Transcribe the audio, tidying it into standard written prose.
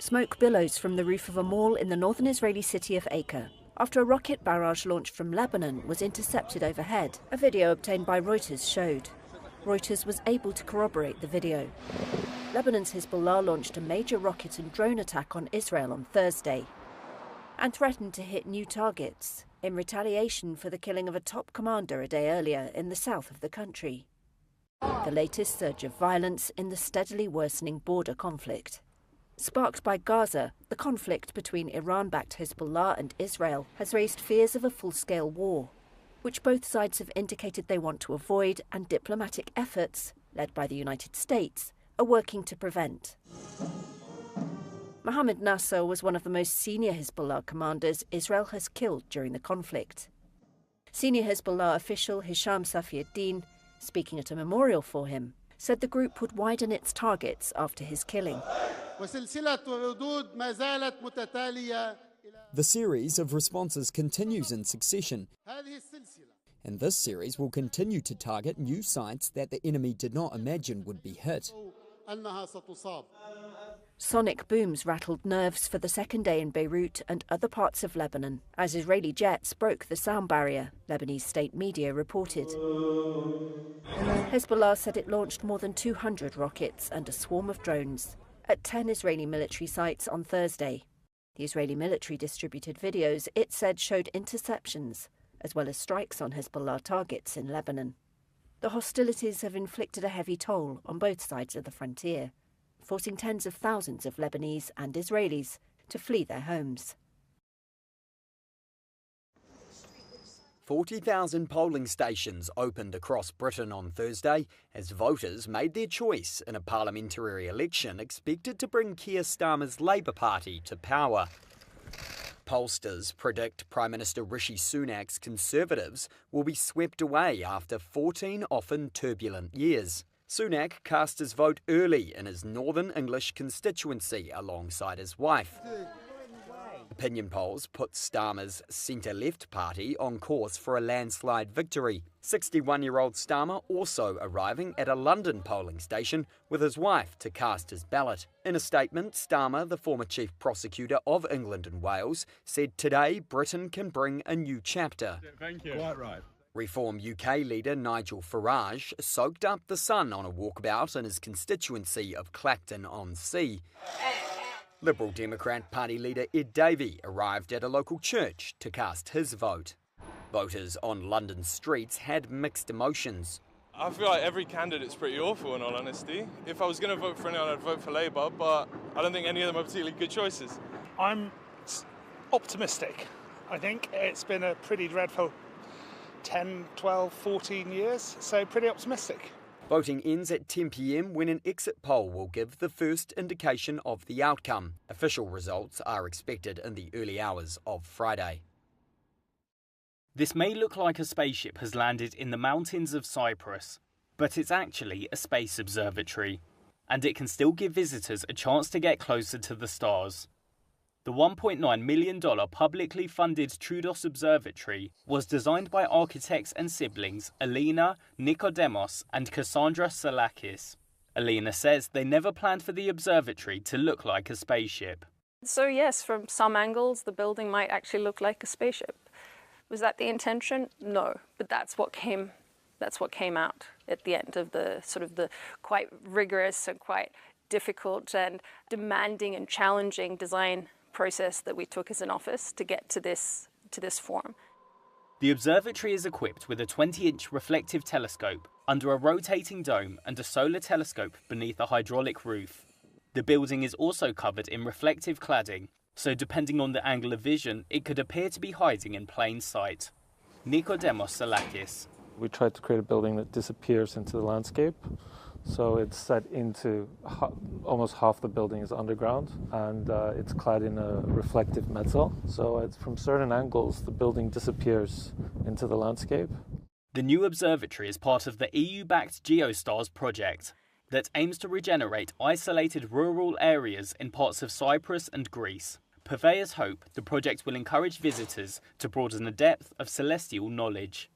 Smoke billows from the roof of a mall in the northern Israeli city of Acre after a rocket barrage launched from Lebanon was intercepted overhead. A video obtained by Reuters showed. Reuters was able to corroborate the video. Lebanon's Hezbollah launched a major rocket and drone attack on Israel on Thursday and threatened to hit new targets in retaliation for the killing of a top commander a day earlier in the south of the country. The latest surge of violence in the steadily worsening border conflict. Sparked by Gaza, the conflict between Iran-backed Hezbollah and Israel has raised fears of a full-scale war, which both sides have indicated they want to avoid, and diplomatic efforts, led by the United States, are working to prevent. Mohammed Nasser was one of the most senior Hezbollah commanders Israel has killed during the conflict. Senior Hezbollah official Hisham Safieddin, speaking at a memorial for him, said the group would widen its targets after his killing. The series of responses continues in succession, and this series will continue to target new sites that the enemy did not imagine would be hit. Sonic booms rattled nerves for the second day in Beirut and other parts of Lebanon as Israeli jets broke the sound barrier, Lebanese state media reported. Hezbollah said it launched more than 200 rockets and a swarm of drones at 10 Israeli military sites on Thursday. The Israeli military distributed videos it said showed interceptions, as well as strikes on Hezbollah targets in Lebanon. The hostilities have inflicted a heavy toll on both sides of the frontier, forcing tens of thousands of Lebanese and Israelis to flee their homes. 40,000 polling stations opened across Britain on Thursday as voters made their choice in a parliamentary election expected to bring Keir Starmer's Labour Party to power. Pollsters predict Prime Minister Rishi Sunak's Conservatives will be swept away after 14 often turbulent years. Sunak cast his vote early in his Northern English constituency alongside his wife. Opinion polls put Starmer's centre-left party on course for a landslide victory. 61-year-old Starmer also arriving at a London polling station with his wife to cast his ballot. In a statement, Starmer, the former chief prosecutor of England and Wales, said today Britain can bring a new chapter. Thank you. Quite right. Reform UK leader Nigel Farage soaked up the sun on a walkabout in his constituency of Clacton-on-Sea. Liberal Democrat Party leader Ed Davey arrived at a local church to cast his vote. Voters on London streets had mixed emotions. I feel like every candidate's pretty awful, in all honesty. If I was going to vote for anyone, I'd vote for Labour, but I don't think any of them are particularly good choices. I'm optimistic. I think it's been a pretty dreadful 10, 12, 14 years, so pretty optimistic. Voting ends at 10 p.m. when an exit poll will give the first indication of the outcome. Official results are expected in the early hours of Friday. This may look like a spaceship has landed in the mountains of Cyprus, but it's actually a space observatory, and it can still give visitors a chance to get closer to the stars. The $1.9 million publicly funded Troodos Observatory was designed by architects and siblings Alina, Nikodemos and Cassandra Salakis. Alina says they never planned for the observatory to look like a spaceship. So yes, from some angles the building might actually look like a spaceship. Was that the intention? No, but that's what came out at the end of the sort of the quite rigorous and quite difficult and demanding and challenging design process that we took as an office to get to this form. The observatory is equipped with a 20-inch reflective telescope under a rotating dome and a solar telescope beneath a hydraulic roof. The building is also covered in reflective cladding, so depending on the angle of vision, it could appear to be hiding in plain sight. Nikodemos Salakis. We tried to create a building that disappears into the landscape. So it's set into almost half the building is underground, and it's clad in a reflective metal. So it's from certain angles, the building disappears into the landscape. The new observatory is part of the EU-backed Geostars project that aims to regenerate isolated rural areas in parts of Cyprus and Greece. Purveyors hope the project will encourage visitors to broaden the depth of celestial knowledge.